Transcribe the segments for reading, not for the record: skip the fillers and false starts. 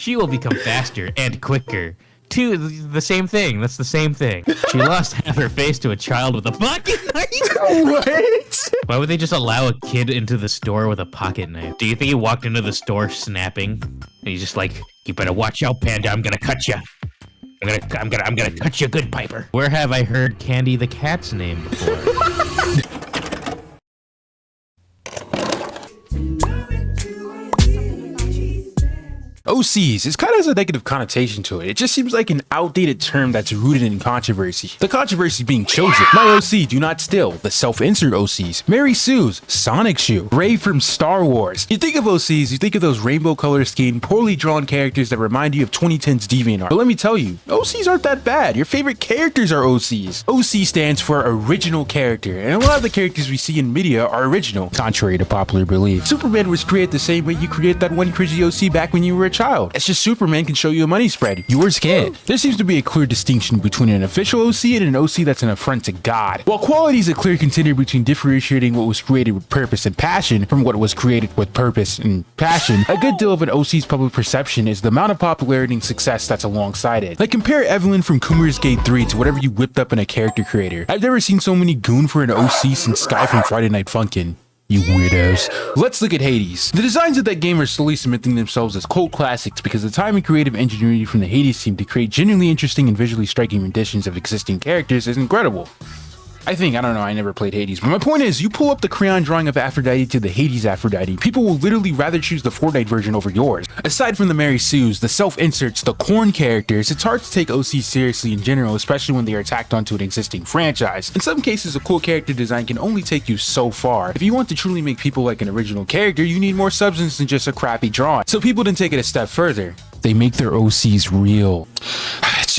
She will become faster and quicker. Two, the same thing. That's the same thing. She lost half her face to a child with a pocket knife. What? Why would they just allow a kid into the store with a pocket knife? Do you think he walked into the store snapping? And he's just like, you better watch out, Panda. I'm gonna cut you. I'm gonna cut you good, Piper. Where have I heard Candy the cat's name before? OCs, it kind of has a negative connotation to it. It just seems like an outdated term that's rooted in controversy. The controversy being children. My OC, Do Not Steal, the self-insert OCs, Mary Sue's, Sonic Shoe, Ray from Star Wars. You think of OCs, you think of those rainbow color scheme, poorly drawn characters that remind you of 2010's DeviantArt. But let me tell you, OCs aren't that bad. Your favorite characters are OCs. OC stands for original character, and a lot of the characters we see in media are original, contrary to popular belief. Superman was created the same way you create that one cringy OC back when you were a child. It's just Superman can show you a money spread. Yours can't. There seems to be a clear distinction between an official OC and an OC that's an affront to God. While quality is a clear contender between differentiating what was created with purpose and passion from what was created with purpose and passion, a good deal of an OC's public perception is the amount of popularity and success that's alongside it. Like compare Evelyn from Coomer's Gate 3 to whatever you whipped up in a character creator. I've never seen so many goon for an OC since Sky from Friday Night Funkin'. You weirdos. Let's look at Hades. The designs of that game are slowly cementing themselves as cult classics because the time and creative ingenuity from the Hades team to create genuinely interesting and visually striking renditions of existing characters is incredible. I don't know, I never played Hades, but my point is, you pull up the crayon drawing of Aphrodite to the Hades Aphrodite, people will literally rather choose the Fortnite version over yours. Aside from the Mary Sues, the self-inserts, the corn characters, it's hard to take OCs seriously in general, especially when they are tacked onto an existing franchise. In some cases, a cool character design can only take you so far. If you want to truly make people like an original character, you need more substance than just a crappy drawing. So people didn't take it a step further. They make their OCs real.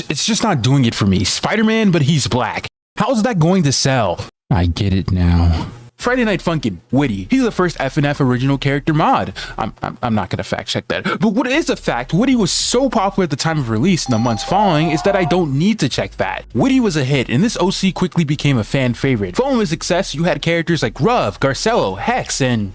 It's just not doing it for me. Spider-Man, but he's black. How's that going to sell? I get it now. Friday Night Funkin', Woody. He's the first Fnaf original character mod. I'm not gonna fact check that. But what is a fact, Woody was so popular at the time of release and the months following is that I don't need to check that. Woody was a hit and this OC quickly became a fan favorite. Following his success, you had characters like Ruv, Garcello, Hex, and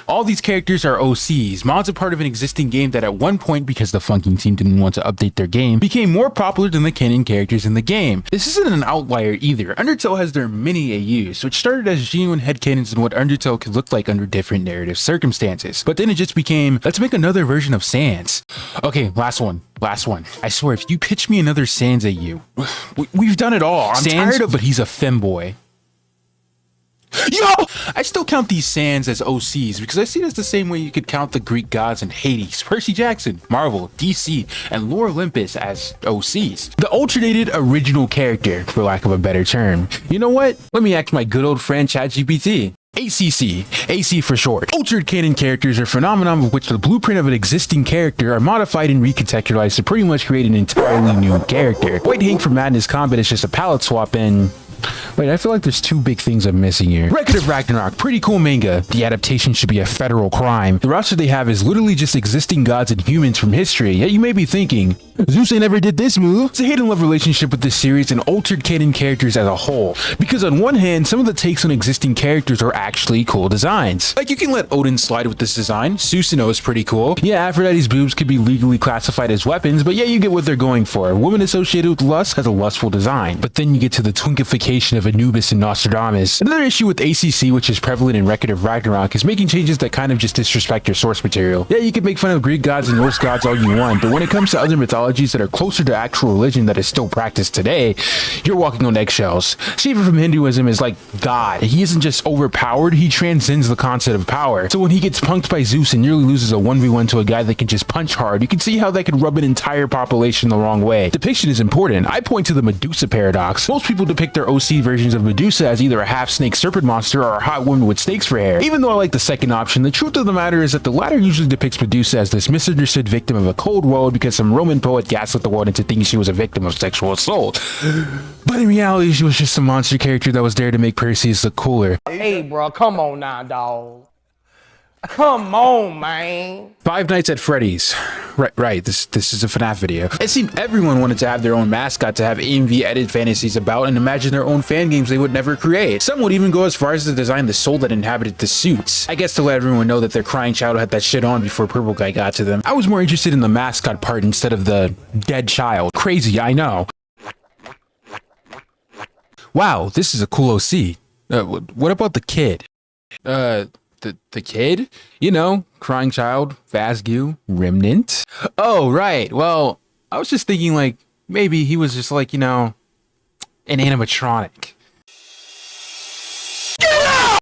all these characters are OCs. Mods are part of an existing game that at one point, because the Funkin' team didn't want to update their game, became more popular than the canon characters in the game. This isn't an outlier either. Undertale has their mini AUs, which started as genuine headcanons in what Undertale could look like under different narrative circumstances. But then it just became, let's make another version of Sans. Okay, last one. I swear, if you pitch me another Sans AU, we've done it all. I'm tired of, but he's a femboy. Yo! I still count these Sans as OCs because I see it as the same way you could count the Greek gods and Hades, Percy Jackson, Marvel, DC, and Lore Olympus as OCs. The alternated original character, for lack of a better term. You know what? Let me ask my good old friend ChatGPT. ACC, AC for short. Altered canon characters are phenomenon of which the blueprint of an existing character are modified and recontextualized to pretty much create an entirely new character. White Hank from Madness Combat is just a palette swap and... Wait, I feel like there's two big things I'm missing here. Record of Ragnarok, pretty cool manga. The adaptation should be a federal crime. The roster they have is literally just existing gods and humans from history, yet you may be thinking, Zeus never did this move. It's a hate and love relationship with this series and altered canon characters as a whole. Because on one hand, some of the takes on existing characters are actually cool designs. Like you can let Odin slide with this design. Susanoo is pretty cool. Yeah, Aphrodite's boobs could be legally classified as weapons, but yeah, you get what they're going for. A woman associated with lust has a lustful design. But then you get to the twinkification of Anubis and Nostradamus. Another issue with ACC, which is prevalent in Record of Ragnarok, is making changes that kind of just disrespect your source material. Yeah, you can make fun of Greek gods and Norse gods all you want, but when it comes to other mythologies that are closer to actual religion that is still practiced today, you're walking on eggshells. Shiva from Hinduism is like God. He isn't just overpowered, he transcends the concept of power. So when he gets punked by Zeus and nearly loses a 1v1 to a guy that can just punch hard, you can see how that could rub an entire population the wrong way. Depiction is important. I point to the Medusa paradox. Most people depict their OC versions of Medusa as either a half-snake serpent monster or a hot woman with snakes for hair. Even though I like the second option, the truth of the matter is that the latter usually depicts Medusa as this misunderstood victim of a cold world because some Roman poet gaslit the world into thinking she was a victim of sexual assault. But in reality, she was just a monster character that was there to make Perseus look cooler. Hey, bro, come on now, dog. Come on, man. Five Nights at Freddy's. Right. This is a FNAF video. It seemed everyone wanted to have their own mascot to have AMV edit fantasies about and imagine their own fan games they would never create. Some would even go as far as to design the soul that inhabited the suits. I guess to let everyone know that their crying child had that shit on before Purple Guy got to them. I was more interested in the mascot part instead of the dead child. Crazy, I know. Wow, this is a cool OC. What about the kid? The kid? You know, crying child, Vasgu, remnant. Oh, right. Well, I was just thinking like maybe he was just like, you know, an animatronic.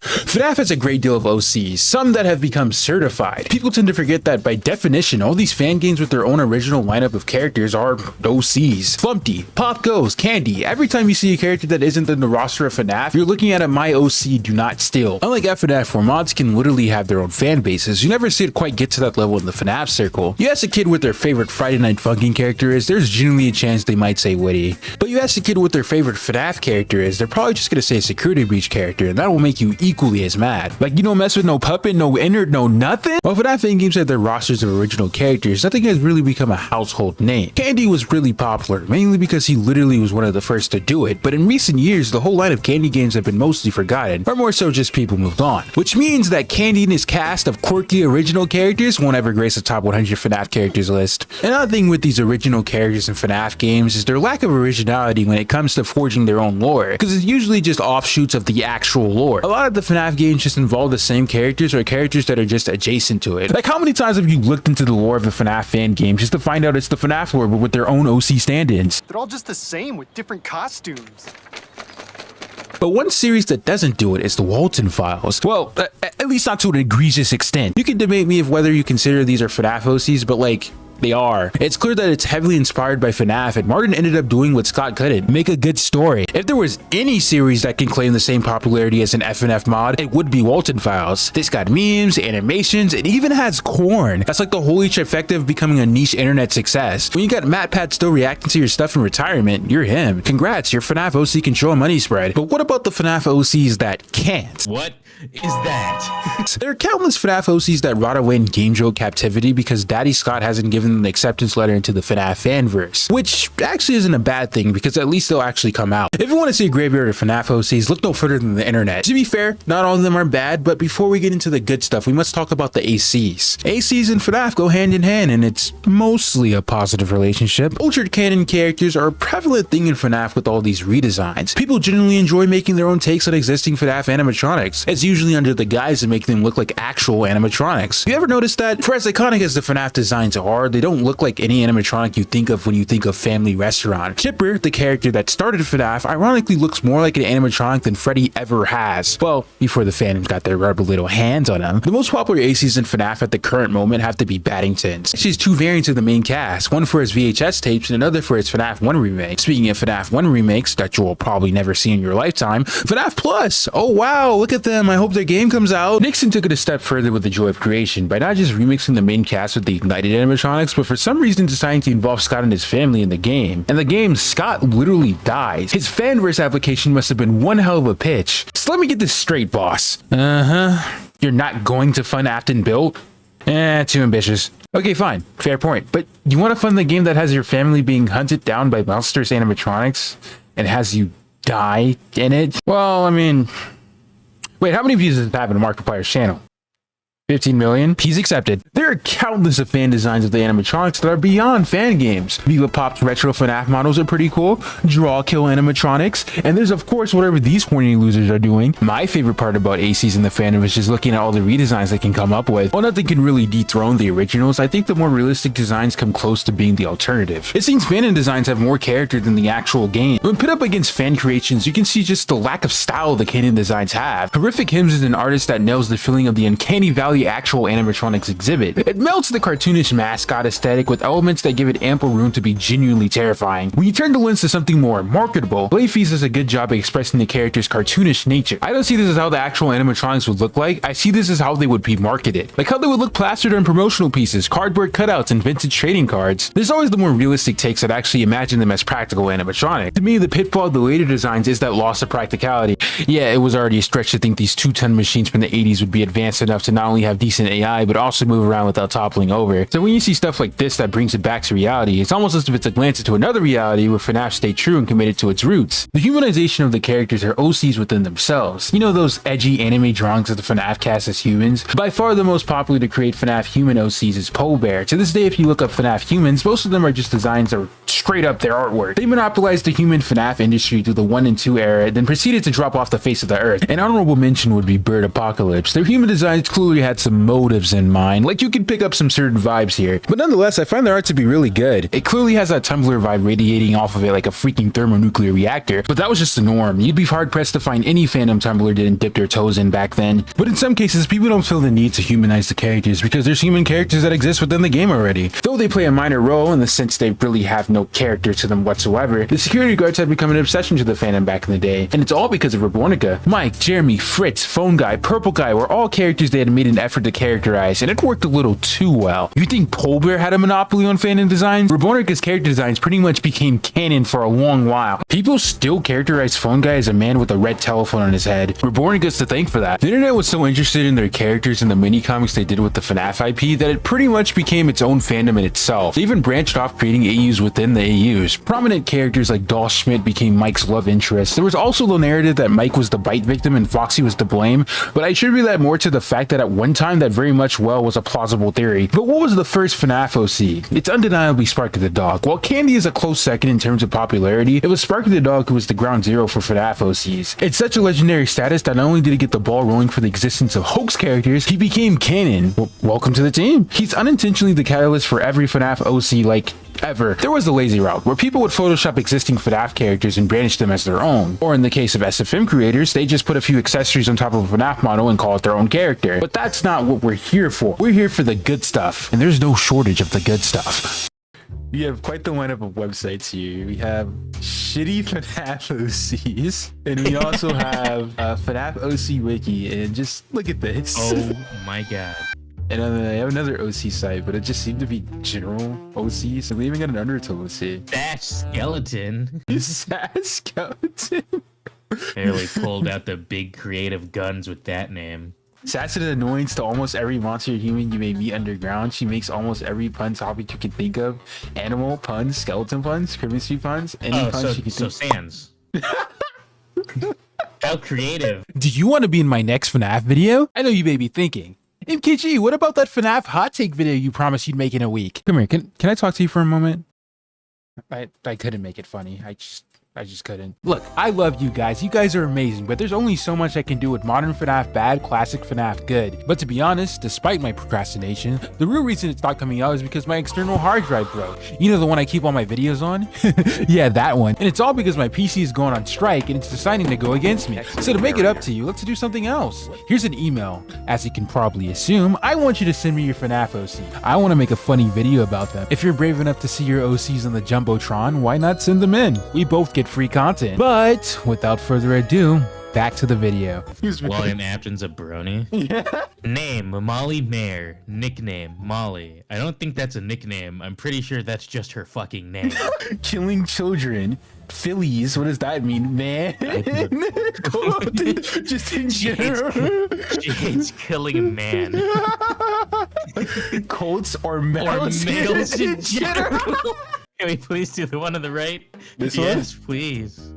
FNAF has a great deal of OCs, some that have become certified. People tend to forget that by definition, all these fan games with their own original lineup of characters are OCs. Flumpty, Pop Goes, Candy. Every time you see a character that isn't in the roster of FNAF, you're looking at a My OC Do Not Steal. Unlike FNAF, where mods can literally have their own fan bases, you never see it quite get to that level in the FNAF circle. You ask a kid what their favorite Friday Night Funkin' character is, there's genuinely a chance they might say Witty. But you ask a kid what their favorite FNAF character is, they're probably just gonna say a Security Breach character, and that will make you equally as mad. Like, you don't mess with no puppet, no innard, no nothing? Well, FNAF fan games have their rosters of original characters, nothing has really become a household name. Candy was really popular, mainly because he literally was one of the first to do it, but in recent years, the whole line of Candy games have been mostly forgotten, or more so just people moved on. Which means that Candy and his cast of quirky original characters won't ever grace the top 100 FNAF characters list. Another thing with these original characters in FNAF games is their lack of originality when it comes to forging their own lore, because it's usually just offshoots of the actual lore. A lot of the FNAF games just involve the same characters or characters that are just adjacent to it. Like, how many times have you looked into the lore of a FNAF fan game just to find out it's the FNAF lore but with their own OC stand-ins? They're all just the same with different costumes. But one series that doesn't do it is the Walton Files. Well, at least not to an egregious extent. You can debate me of whether you consider these are FNAF OCs, but like, they are. It's clear that it's heavily inspired by FNAF, and Martin ended up doing what Scott couldn't: make a good story. If there was any series that can claim the same popularity as an FNF mod, it would be Walton Files. This got memes, animations, it even has corn. That's like the holy trifecta of becoming a niche internet success. When you got MatPat still reacting to your stuff in retirement, you're him. Congrats, your FNAF OC can show a money spread. But what about the FNAF OCs that can't? What is that? There are countless FNAF OCs that rot away in game joke captivity because Daddy Scott hasn't given them an acceptance letter into the FNAF fanverse, which actually isn't a bad thing because at least they'll actually come out. If you want to see a graveyard of FNAF OCs, look no further than the internet. To be fair, not all of them are bad, but before we get into the good stuff, we must talk about the ACs. ACs and FNAF go hand in hand, and it's mostly a positive relationship. Altered canon characters are a prevalent thing in FNAF with all these redesigns. People generally enjoy making their own takes on existing FNAF animatronics. It's usually under the guise of making them look like actual animatronics. You ever noticed that? For as iconic as the FNAF designs are, they don't look like any animatronic you think of when you think of Family Restaurant. Chipper, the character that started FNAF, ironically looks more like an animatronic than Freddy ever has. Well, before the fandoms got their rubber little hands on him. The most popular ACs in FNAF at the current moment have to be Baddingtons. She's two variants of the main cast, one for his VHS tapes and another for its FNAF 1 remake. Speaking of FNAF 1 remakes that you will probably never see in your lifetime, FNAF Plus! Oh wow, look at them, I hope their game comes out. Nixon took it a step further with the joy of creation by not just remixing the main cast with the ignited animatronics, but for some reason deciding to involve Scott and his family in the game. In the game, Scott literally dies. His fanverse application must have been one hell of a pitch. So let me get this straight, boss. You're not going to fund Afton Built? Too ambitious. Okay, fine. Fair point. But you want to fund the game that has your family being hunted down by monstrous animatronics and has you die in it? Well, I mean... Wait, how many views does it have on Markiplier's channel? 15 million? He's accepted. There are countless of fan designs of the animatronics that are beyond fan games. Viva Pop's retro FNAF models are pretty cool. Draw kill animatronics. And there's of course whatever these horny losers are doing. My favorite part about ACs in the fandom is just looking at all the redesigns they can come up with. While nothing can really dethrone the originals, I think the more realistic designs come close to being the alternative. It seems fandom designs have more character than the actual game. When put up against fan creations, you can see just the lack of style the canon designs have. Horrific Hymns is an artist that nails the feeling of the uncanny valley actual animatronics exhibit. It melts the cartoonish mascot aesthetic with elements that give it ample room to be genuinely terrifying. When you turn the lens to something more marketable, Blayfeast does a good job of expressing the character's cartoonish nature. I don't see this as how the actual animatronics would look like, I see this as how they would be marketed. Like how they would look plastered on promotional pieces, cardboard cutouts, and vintage trading cards. There's always the more realistic takes that actually imagine them as practical animatronics. To me, the pitfall of the later designs is that loss of practicality. Yeah, it was already a stretch to think these 2-ton machines from the 80s would be advanced enough to not only only have decent AI, but also move around without toppling over. So when you see stuff like this that brings it back to reality, it's almost as if it's a glance into another reality where FNAF stayed true and committed to its roots. The humanization of the characters are OCs within themselves. You know those edgy anime drawings of the FNAF cast as humans? By far the most popular to create FNAF human OCs is Pver. To this day, if you look up FNAF humans, most of them are just designs that are straight up their artwork. They monopolized the human FNAF industry through the 1 and 2 era, then proceeded to drop off the face of the earth. An honorable mention would be Bird Apocalypse. Their human designs clearly had some motives in mind, like you can pick up some certain vibes here. But nonetheless, I find their art to be really good. It clearly has that Tumblr vibe radiating off of it like a freaking thermonuclear reactor, but that was just the norm. You'd be hard pressed to find any fandom Tumblr didn't dip their toes in back then. But in some cases, people don't feel the need to humanize the characters because there's human characters that exist within the game already. Though they play a minor role in the sense they really have no character to them whatsoever, the security guards had become an obsession to the fandom back in the day, and it's all because of Robornica. Mike, Jeremy, Fritz, Phone Guy, Purple Guy were all characters they had made an effort to characterize, and it worked a little too well. You think Pver had a monopoly on fandom designs? Robornica's character designs pretty much became canon for a long while. People still characterize Phone Guy as a man with a red telephone on his head. Robornica's to thank for that. The internet was so interested in their characters and the mini comics they did with the FNAF IP that it pretty much became its own fandom in itself. They even branched off creating AUs within the AUs. Prominent characters like Doll Schmidt became Mike's love interest. There was also the narrative that Mike was the bite victim and Foxy was to blame, but I attribute that more to the fact that at one time that very much well was a plausible theory. But what was the first FNAF OC? It's undeniably Sparky the Dog. While Candy is a close second in terms of popularity, it was Sparky the Dog who was the ground zero for FNAF OCs. It's such a legendary status that not only did he get the ball rolling for the existence of hoax characters, he became canon. Well, welcome to the team. He's unintentionally the catalyst for every FNAF OC like ever. There was the lazy route, where people would Photoshop existing FNAF characters and brandish them as their own. Or in the case of SFM creators, they just put a few accessories on top of a FNAF model and call it their own character. But that's not what we're here for. We're here for the good stuff, and there's no shortage of the good stuff. We have quite the lineup of websites here. We have shitty FNAF OCs, and we also have FNAF OC Wiki, and just look at this. Oh my god. And then I have another OC site, but it just seemed to be general OCs. So we even got an Undertale OC. That skeleton. Sad skeleton. Barely pulled out the big creative guns with that name. Sass is an annoyance to almost every monster or human you may meet underground. She makes almost every pun topic you can think of. Animal puns, skeleton puns, Christmas puns, any puns you can think of. So Sans. How creative. Do you want to be in my next FNAF video? I know you may be thinking, MKG, what about that FNAF hot take video you promised you'd make in a week? Come here, can I talk to you for a moment? I couldn't make it funny. I just couldn't. Look, I love you guys. You guys are amazing, but there's only so much I can do with modern FNAF bad, classic FNAF good. But to be honest, despite my procrastination, the real reason it's not coming out is because my external hard drive broke. You know, the one I keep all my videos on? Yeah, that one. And it's all because my PC is going on strike and it's deciding to go against me. So to make it up to you, let's do something else. Here's an email. As you can probably assume, I want you to send me your FNAF OC. I want to make a funny video about them. If you're brave enough to see your OCs on the Jumbotron, why not send them in? We both get free content. But without further ado, back to the video. William Afton's a brony. Yeah. Name, Molly Mayer. Nickname, Molly. I don't think that's a nickname. I'm pretty sure that's just her fucking name. Killing children. Phillies, what does that mean, man? Just in general. She hates killing a man. Colts or males? Or males in general. Can we please do the one on the right? This one? one? Yes, please.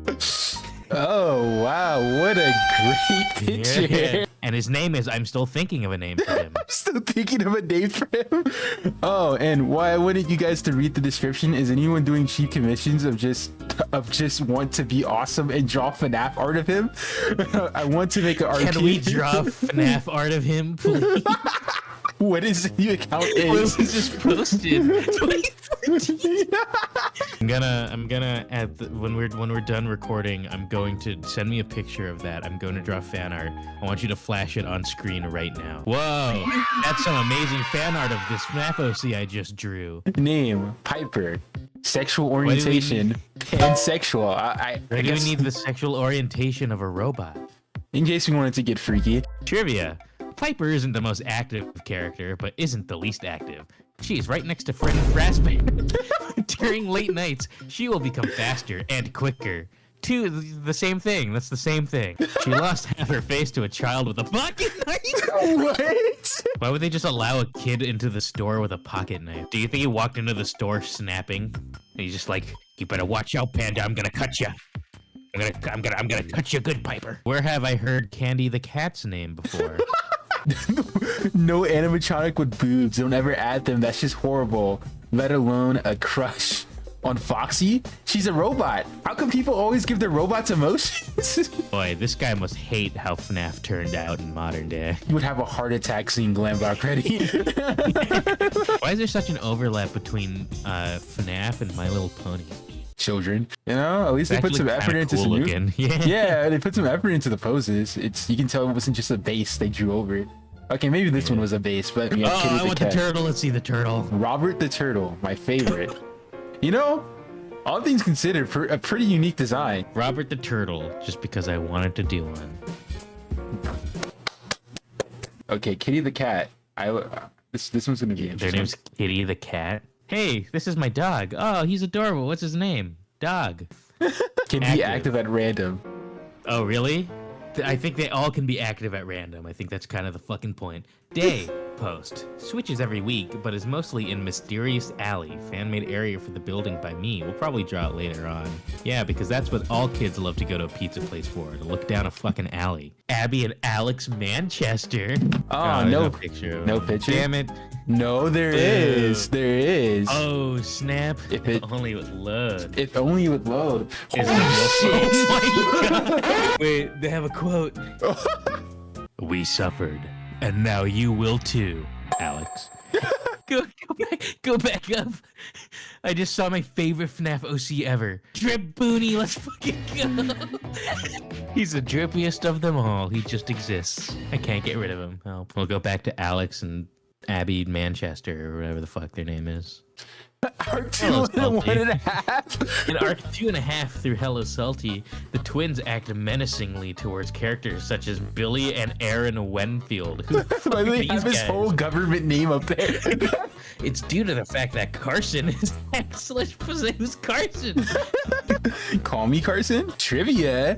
Oh, wow. What a great picture. Yeah. And his name is, I'm still thinking of a name for him. I'm still thinking of a name for him. Oh, and why I wanted you guys to read the description is anyone doing cheap commissions of just want to be awesome and draw FNAF art of him. I want to make an art. Can we draw FNAF art of him, please? What is the account This is? is just posted. I'm gonna when we're done recording, I'm going to send me a picture of that. I'm going to draw fan art. I want you to flash it on screen right now. Whoa, that's some amazing fan art of this FNAF OC I just drew. Name, Piper. Sexual orientation, pansexual. I Why do we guess need the sexual orientation of a robot? in case we wanted to get freaky. Trivia. Piper isn't the most active character, but isn't the least active. She is right next to Freddy Fazbear. During late nights, she will become faster and quicker. the same thing. That's the same thing. She lost half her face to a child with a pocket knife. What? Why would they just allow a kid into the store with a pocket knife? Do you think he walked into the store snapping? And he's just like, you better watch out, Panda. I'm gonna cut you. I'm gonna cut you good, Piper. Where have I heard Candy the cat's name before? No animatronic with boobs. Don't ever add them. That's just horrible. Let alone a crush on Foxy. She's a robot. How come people always give their robots emotions? Boy, this guy must hate how FNAF turned out in modern day. You would have a heart attack seeing Glamrock Freddy. Why is there such an overlap between FNAF and My Little Pony? Children, you know, at least they put some effort into cool some looking. Yeah, they put some effort into the poses. You can tell it wasn't just a base they drew over it. Okay, maybe this one was a base, but yeah, I want the turtle. Let's see the turtle. Robert the Turtle, my favorite. You know, all things considered, a pretty unique design. Robert the Turtle, just because I wanted to do one. Okay, Kitty the cat. This one's gonna be interesting. Their name's Kitty the cat. Hey, this is my dog. Oh, he's adorable. What's his name? Dog. Can be active at random. Oh, really? I think they all can be active at random. I think that's kind of the fucking point. Day post. Switches every week, but is mostly in Mysterious Alley, fan-made area for the building by me. We'll probably draw it later on. Yeah, because that's what all kids love to go to a pizza place for, to look down a fucking alley. Abby and Alex Manchester. Oh, no picture. No picture? Damn it. No, there is. There is. Oh, snap. If only with load. If only with load. Oh my god. Wait, they have a quote. We suffered, and now you will too, Alex. Go back up. I just saw my favorite FNAF OC ever. Drip Booney, let's fucking go. He's the drippiest of them all. He just exists. I can't get rid of him. We'll go back to Alex and Abby Manchester, or whatever the fuck their name is. Arc 2.5. In Arc 2.5 through Hello Salty, the twins act menacingly towards characters such as Billy and Aaron Wenfield. Why do they have his whole government name up there? It's due to the fact that Carson is /who's Carson. Call me Carson. Trivia.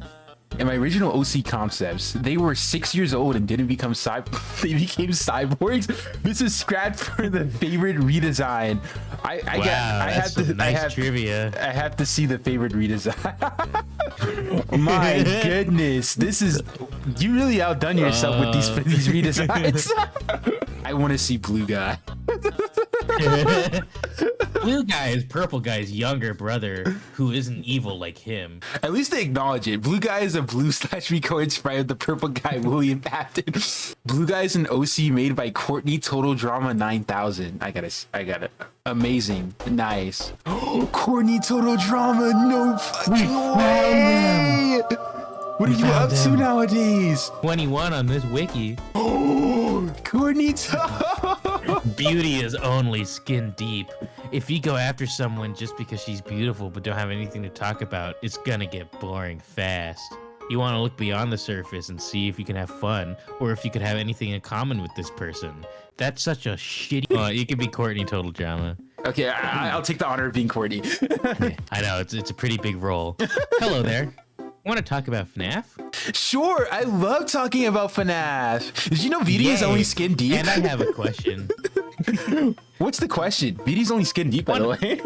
In my original OC concepts, they were 6 years old and didn't become they became cyborgs. This is scrapped for the favorite redesign. I have to see the favorite redesign. My goodness, you really outdone yourself with these redesigns. I want to see Blue Guy. Blue Guy is Purple Guy's younger brother who isn't evil like him. At least they acknowledge it. Blue Guy is a blue/record sprite of the Purple Guy, William Patton. Blue Guy is an OC made by Courtney Total Drama 9000. I got it. Amazing. Nice. Courtney Total Drama. No fucking way. What are you up to nowadays? 21 on this wiki. Courtney Total. Beauty is only skin deep. If you go after someone just because she's beautiful but don't have anything to talk about, it's gonna get boring fast. You want to look beyond the surface and see if you can have fun, or if you could have anything in common with this person. That's such a shitty... you could be Courtney Total Drama. Okay, I'll take the honor of being Courtney. I know, it's a pretty big role. Hello there. Want to talk about FNAF? Sure, I love talking about FNAF. Did you know VD is only skin deep? And I have a question. What's the question? VD's only skin deep, by the way.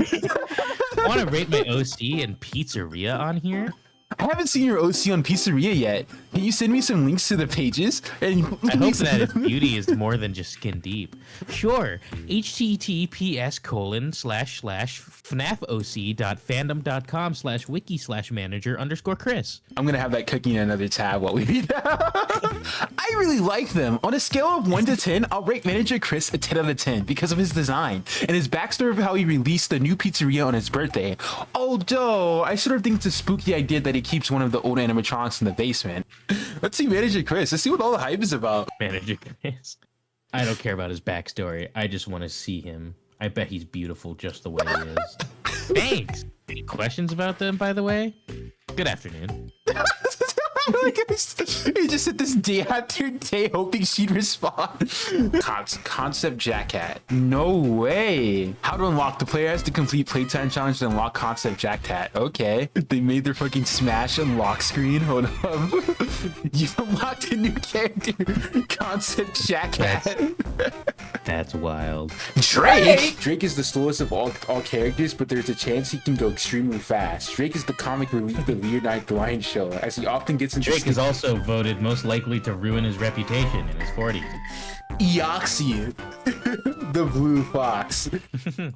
Want to rate my OC and pizzeria on here? I haven't seen your OC on Pizzeria yet. Can you send me some links to the pages? And I hope that its beauty is more than just skin deep. Sure. https://fnafoc.fandom.com/wiki/manager_Chris. I'm going to have that cooking in another tab while we read that. I really like them. On a scale of 1 to 10, I'll rate Manager Chris a 10 out of 10 because of his design and his backstory of how he released the new pizzeria on his birthday. Although, I sort of think it's a spooky idea that he keeps one of the old animatronics in the basement. Let's see Manager Chris. Let's see what all the hype is about. Manager Chris. I don't care about his backstory. I just want to see him. I bet he's beautiful just the way he is. Thanks. Any questions about them, by the way? Good afternoon. He just said this day after day hoping she'd respond. Concept Jackhat. No way. How to unlock? The player has to complete playtime challenge to unlock Concept Jackhat. Okay. They made their fucking Smash unlock screen. Hold up. You've unlocked a new character. Concept Jackhat. That's wild. Drake! Drake is the slowest of all characters, but there's a chance he can go extremely fast. Drake is the comic relief of the Leonide the Lion show, as he often gets into Drake is also voted most likely to ruin his reputation in his 40s. Eoxy, the blue fox.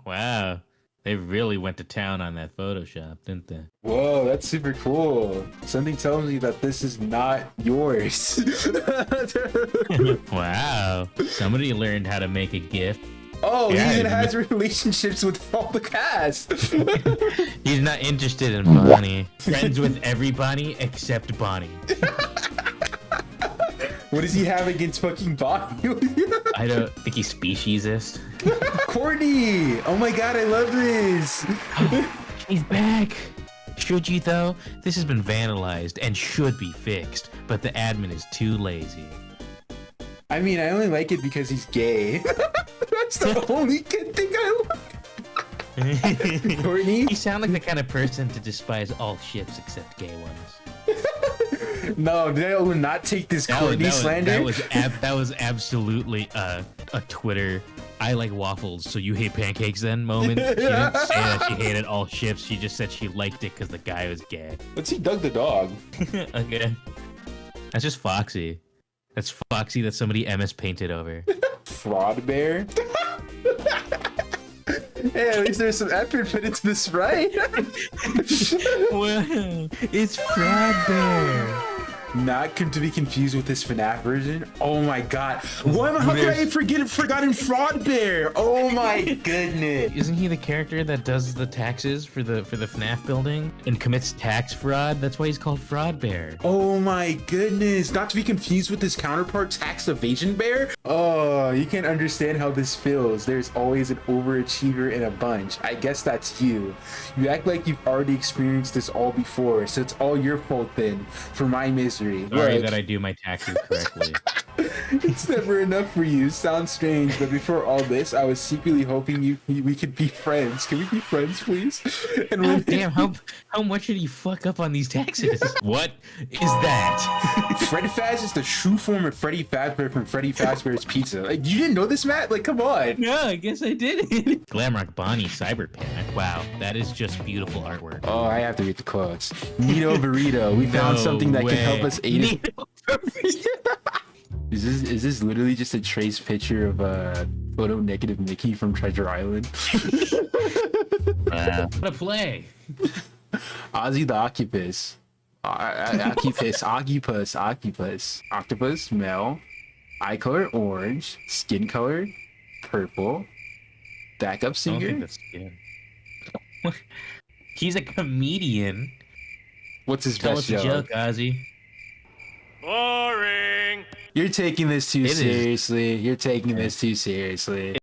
Wow. They really went to town on that Photoshop, didn't they? Whoa, that's super cool. Something tells me that this is not yours. Wow. Somebody learned how to make a GIF. Oh, Yeah, he even has relationships with all the cast. He's not interested in Bonnie. Friends with everybody except Bonnie. What does he have against fucking Bonnie? I don't think he's speciesist. Courtney! Oh my god, I love this! He's back! Should you though? This has been vandalized and should be fixed, but the admin is too lazy. I mean, I only like it because he's gay. That's the only good thing I like. Courtney? You sound like the kind of person to despise all ships except gay ones. No, I will not take this Courtney slander. That was absolutely a Twitter I like waffles, so you hate pancakes then moment. She didn't say that she hated all ships. She just said she liked it because the guy was gay. Let's see Doug the dog. Okay. That's just Foxy. That's Foxy that somebody MS painted over. Fraud bear. Hey, at least there's some effort put into the sprite. Wow, it's Fraud Bear. Not to be confused with this FNAF version. Oh my god. How could I forgotten Fraud Bear? Oh my goodness. Isn't he the character that does the taxes for the FNAF building and commits tax fraud? That's why he's called Fraud Bear. Oh my goodness. Not to be confused with his counterpart, Tax Evasion Bear. Oh, you can't understand how this feels. There's always an overachiever in a bunch. I guess that's you. You act like you've already experienced this all before, so it's all your fault then for my misery. Sorry that I do my taxes correctly. It's never enough for you. Sounds strange, but before all this, I was secretly hoping we could be friends. Can we be friends, please? And God damn, how much did he fuck up on these taxes? What is that? Freddy Faz is the true form of Freddy Fazbear from Freddy Fazbear's Pizza. Like, you didn't know this, Matt? Like, come on. No, I guess I did. Glamrock Bonnie Cyber Panic. Wow, that is just beautiful artwork. Oh, I have to read the quotes. Nito Burrito. We found something that can help us aid it. Is this literally just a trace picture of a photo negative Mickey from Treasure Island? What a play. Ozzy the Octopus. Octopus, male. Eye color, orange. Skin color, purple. Backup I don't singer. think that's good. He's a comedian. What's his Tell best us a joke? joke, Ozzy. Boring. You're taking this too It is. seriously. You're taking this too seriously.